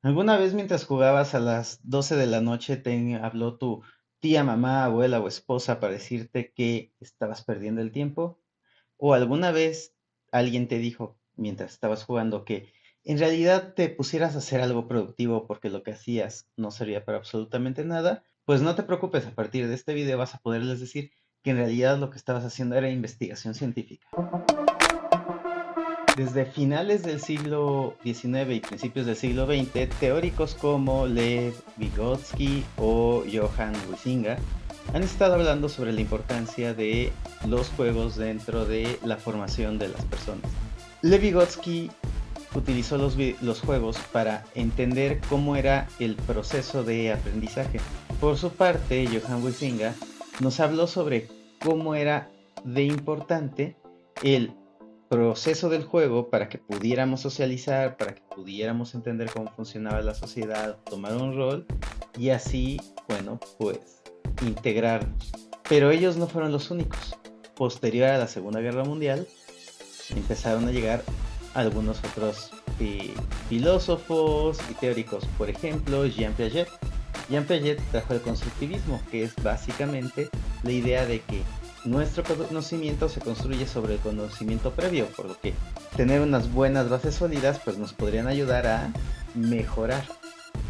¿Alguna vez mientras jugabas a las 12 de la noche te habló tu tía, mamá, abuela o esposa para decirte que estabas perdiendo el tiempo? ¿O alguna vez alguien te dijo mientras estabas jugando que en realidad te pusieras a hacer algo productivo porque lo que hacías no servía para absolutamente nada? Pues no te preocupes, a partir de este video vas a poderles decir que en realidad lo que estabas haciendo era investigación científica. Desde finales del siglo XIX y principios del siglo XX, teóricos como Lev Vygotsky o Johann Huizinga han estado hablando sobre la importancia de los juegos dentro de la formación de las personas. Lev Vygotsky utilizó los juegos para entender cómo era el proceso de aprendizaje. Por su parte, Johann Huizinga nos habló sobre cómo era de importante el proceso del juego para que pudiéramos socializar, para que pudiéramos entender cómo funcionaba la sociedad, tomar un rol y así, bueno, pues integrarnos. Pero ellos no fueron los únicos. Posterior a la Segunda Guerra Mundial, empezaron a llegar algunos otros filósofos y teóricos. Por ejemplo, Jean Piaget. Jean Piaget trajo el constructivismo, que es básicamente la idea de que nuestro conocimiento se construye sobre el conocimiento previo, por lo que tener unas buenas bases sólidas pues nos podrían ayudar a mejorar.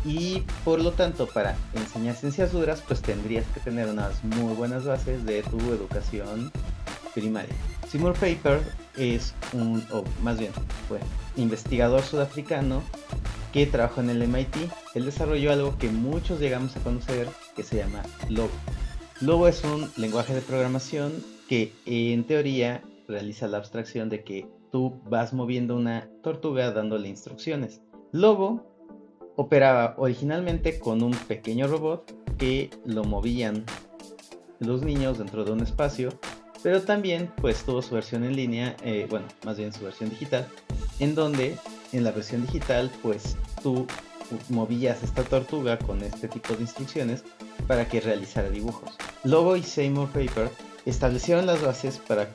Y por lo tanto, para enseñar ciencias duras, pues tendrías que tener unas muy buenas bases de tu educación primaria. Seymour Papert es o más bien, fue investigador sudafricano que trabajó en el MIT. Él desarrolló algo que muchos llegamos a conocer que se llama Logo. Logo es un lenguaje de programación que en teoría realiza la abstracción de que tú vas moviendo una tortuga dándole instrucciones. Logo operaba originalmente con un pequeño robot que lo movían los niños dentro de un espacio, pero también pues tuvo su versión en línea, bueno, más bien su versión digital, en donde en la versión digital pues tú movías esta tortuga con este tipo de instrucciones para que realizara dibujos. Logo y Seymour Papert establecieron las bases para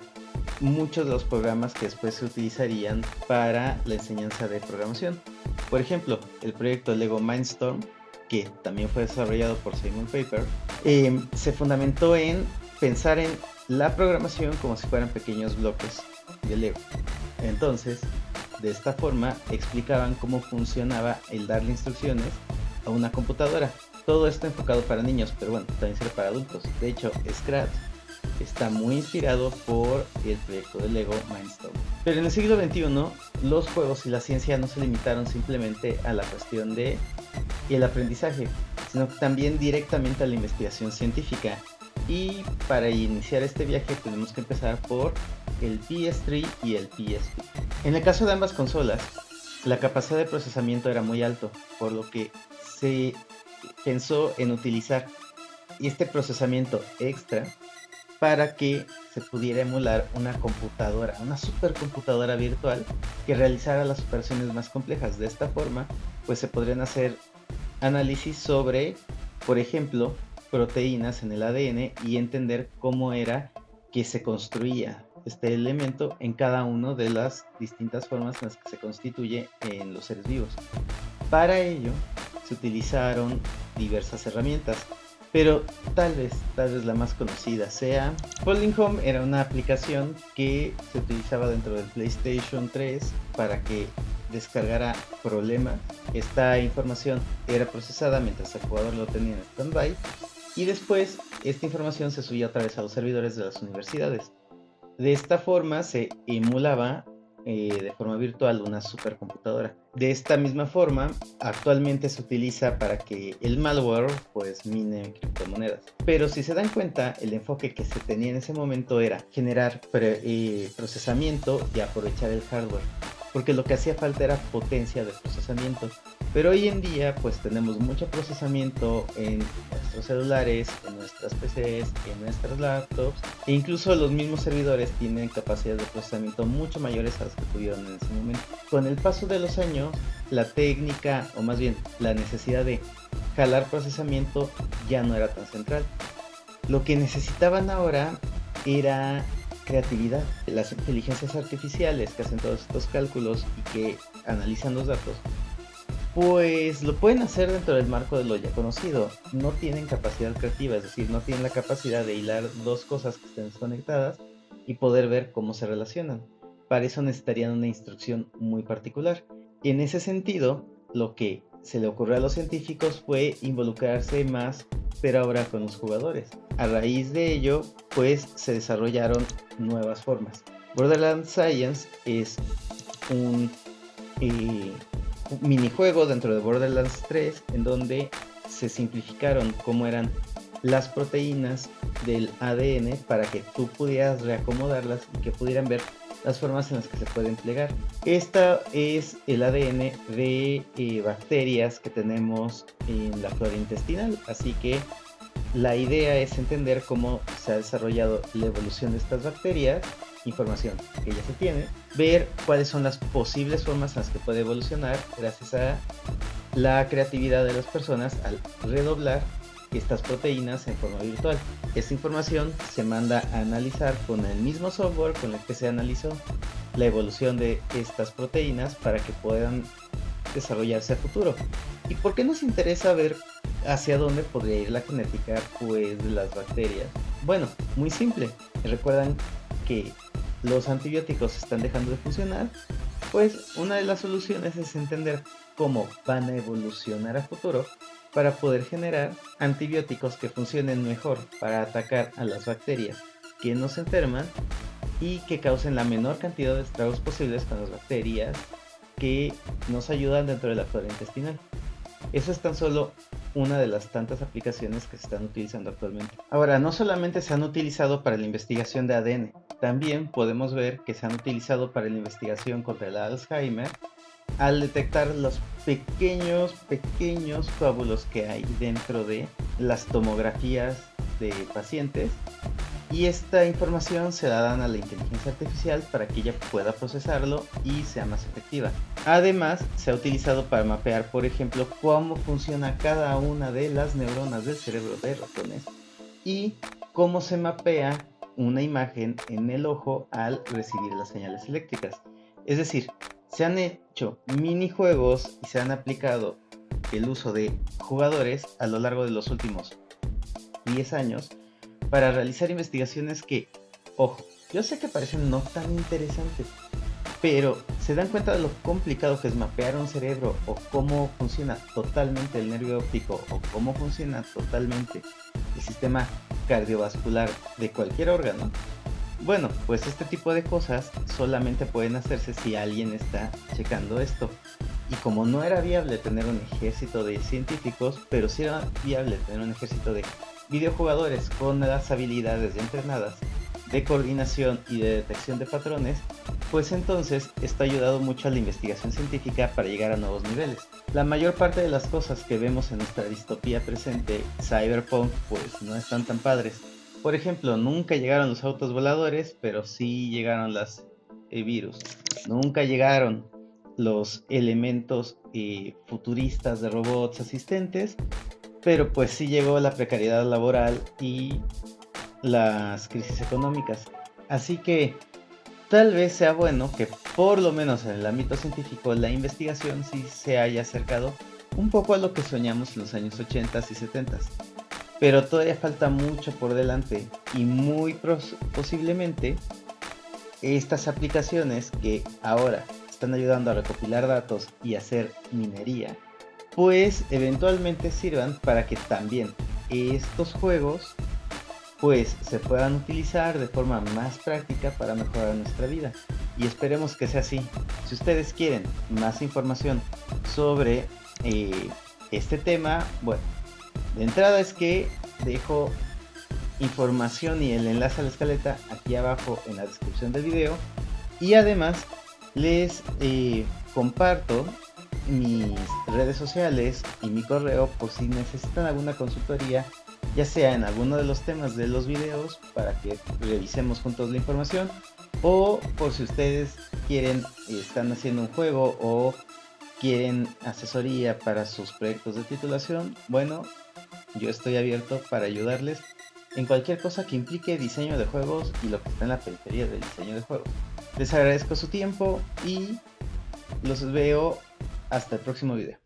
muchos de los programas que después se utilizarían para la enseñanza de programación. Por ejemplo, el proyecto Lego Mindstorm, que también fue desarrollado por Seymour Papert, se fundamentó en pensar en la programación como si fueran pequeños bloques de Lego. Entonces, de esta forma explicaban cómo funcionaba el darle instrucciones a una computadora. Todo esto enfocado para niños, pero bueno, también sirve para adultos. De hecho, Scratch está muy inspirado por el proyecto de Lego Mindstorm. Pero en el siglo XXI, los juegos y la ciencia no se limitaron simplemente a la cuestión de el aprendizaje, sino que también directamente a la investigación científica. Y para iniciar este viaje tenemos que empezar por el PS3 y el PSP. En el caso de ambas consolas, la capacidad de procesamiento era muy alto, por lo que se pensó en utilizar este procesamiento extra para que se pudiera emular una computadora, una supercomputadora virtual que realizara las operaciones más complejas. De esta forma, pues se podrían hacer análisis sobre, por ejemplo, proteínas en el ADN y entender cómo era que se construía este elemento en cada una de las distintas formas en las que se constituye en los seres vivos. Para ello se utilizaron diversas herramientas, pero tal vez la más conocida sea Folding Home. Era una aplicación que se utilizaba dentro del PlayStation 3 para que descargara problemas. Esta información era procesada mientras el jugador lo tenía en stand-by y después esta información se subía otra vez a los servidores de las universidades. De esta forma se emulaba de forma virtual una supercomputadora. De esta misma forma, actualmente se utiliza para que el malware pues mine criptomonedas. Pero si se dan cuenta, el enfoque que se tenía en ese momento era generar procesamiento y aprovechar el hardware, porque lo que hacía falta era potencia de procesamiento. Pero hoy en día pues tenemos mucho procesamiento en nuestros celulares, en nuestras PCs, en nuestras laptops, e incluso los mismos servidores tienen capacidades de procesamiento mucho mayores a las que tuvieron en ese momento. Con el paso de los años, la técnica, o más bien la necesidad de jalar procesamiento ya no era tan central. Lo que necesitaban ahora era creatividad. Las inteligencias artificiales que hacen todos estos cálculos y que analizan los datos Pues lo pueden hacer dentro del marco de lo ya conocido. No tienen capacidad creativa, es decir, no tienen la capacidad de hilar dos cosas que estén desconectadas y poder ver cómo se relacionan. Para eso necesitarían una instrucción muy particular. En ese sentido, lo que se le ocurrió a los científicos fue involucrarse más, pero ahora con los jugadores. A raíz de ello, pues se desarrollaron nuevas formas. Borderlands Science es un minijuego dentro de Borderlands 3 en donde se simplificaron cómo eran las proteínas del ADN para que tú pudieras reacomodarlas y que pudieran ver las formas en las que se pueden plegar. Esta es el ADN de bacterias que tenemos en la flora intestinal, así que la idea es entender cómo se ha desarrollado la evolución de estas bacterias, información que ya se tiene, ver cuáles son las posibles formas en las que puede evolucionar gracias a la creatividad de las personas al redoblar estas proteínas en forma virtual. Esta información se manda a analizar con el mismo software con el que se analizó la evolución de estas proteínas para que puedan desarrollarse a futuro. ¿Y por qué nos interesa ver hacia dónde podría ir la genética pues de las bacterias? Bueno, muy simple. Recuerdan que los antibióticos están dejando de funcionar, pues una de las soluciones es entender cómo van a evolucionar a futuro para poder generar antibióticos que funcionen mejor para atacar a las bacterias que nos enferman y que causen la menor cantidad de estragos posibles con las bacterias que nos ayudan dentro de la flora intestinal. Eso es tan solo una de las tantas aplicaciones que se están utilizando actualmente. Ahora, no solamente se han utilizado para la investigación de ADN, también podemos ver que se han utilizado para la investigación contra el Alzheimer al detectar los pequeños coágulos que hay dentro de las tomografías de pacientes, y esta información se la dan a la inteligencia artificial para que ella pueda procesarlo y sea más efectiva. Además, se ha utilizado para mapear, por ejemplo, cómo funciona cada una de las neuronas del cerebro de ratones y cómo se mapea una imagen en el ojo al recibir las señales eléctricas. Es decir, se han hecho minijuegos y se han aplicado el uso de jugadores a lo largo de los últimos 10 años para realizar investigaciones que, ojo, yo sé que parecen no tan interesantes, pero se dan cuenta de lo complicado que es mapear un cerebro, o cómo funciona totalmente el nervio óptico, o cómo funciona totalmente el sistema cardiovascular de cualquier órgano. Bueno, pues este tipo de cosas solamente pueden hacerse si alguien está checando esto. Y como no era viable tener un ejército de científicos, pero sí era viable tener un ejército de videojugadores con las habilidades ya entrenadas de coordinación y de detección de patrones, pues entonces esto ha ayudado mucho a la investigación científica para llegar a nuevos niveles. La mayor parte de las cosas que vemos en nuestra distopía presente, Cyberpunk, pues no están tan padres. Por ejemplo, nunca llegaron los autos voladores, pero sí llegaron las virus. Nunca llegaron los elementos futuristas de robots asistentes, pero pues sí llegó la precariedad laboral y las crisis económicas. Así que tal vez sea bueno que por lo menos en el ámbito científico la investigación sí se haya acercado un poco a lo que soñamos en los años 80 y 70. Pero todavía falta mucho por delante y muy posiblemente estas aplicaciones que ahora están ayudando a recopilar datos y hacer minería, pues eventualmente sirvan para que también estos juegos pues se puedan utilizar de forma más práctica para mejorar nuestra vida, y esperemos que sea así. Si ustedes quieren más información sobre este tema, bueno, de entrada es que dejo información y el enlace a la escaleta aquí abajo en la descripción del video, y además les comparto mis redes sociales y mi correo por si necesitan alguna consultoría, ya sea en alguno de los temas de los videos para que revisemos juntos la información, o por si ustedes quieren, están haciendo un juego o quieren asesoría para sus proyectos de titulación. Bueno, yo estoy abierto para ayudarles en cualquier cosa que implique diseño de juegos y lo que está en la periferia del diseño de juegos. Les agradezco su tiempo y los veo hasta el próximo video.